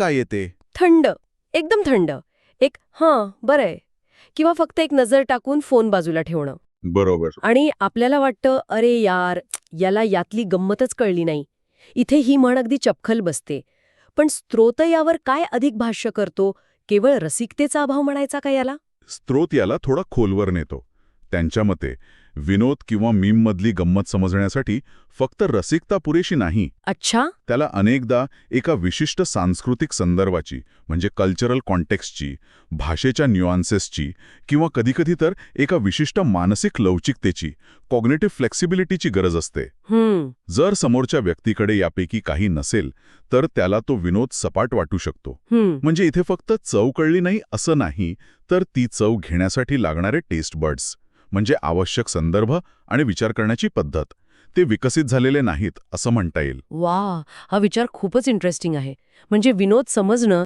काय येते? थंड, एकदम थंड. एक बरंय. किंवा फक्त एक नजर टाकून फोन बाजूला ठेवणं. बरोबर. आणि आपल्याला वाटतं, अरे यार, याला यातली गंमतच कळली नाही. इथे ही म्हण अगदी चपखल बसते. पण स्त्रोत यावर काय अधिक भाष्य करतो? केवळ रसिकतेचा अभाव म्हणायचा का याला? स्त्रोत याला थोडा खोलवर नेतो. त्यांच्या मते विनोद किंवा मीममधली गंमत समजण्यासाठी फक्त रसिकता पुरेशी नाही. अच्छा? त्याला अनेकदा एका विशिष्ट सांस्कृतिक संदर्भाची म्हणजे कल्चरल कॉन्टेक्स्टची, भाषेच्या न्युआन्सेसची किंवा कधीकधी तर एका विशिष्ट मानसिक लवचिकतेची, कॉग्निटिव्ह फ्लेक्सिबिलिटीची गरज असते. जर समोरच्या व्यक्तीकडे यापैकी काही नसेल तर त्याला तो विनोद सपाट वाटू शकतो. म्हणजे इथे फक्त चव कळली नाही असं नाही, तर ती चव घेण्यासाठी लागणारे टेस्ट बर्ड्स म्हणजे आवश्यक संदर्भ आणि विचार करण्याची पद्धत ते विकसित झालेले नाहीत असं म्हणता येईल. वा, हा विचार खूपच इंटरेस्टिंग आहे. म्हणजे विनोद समजणं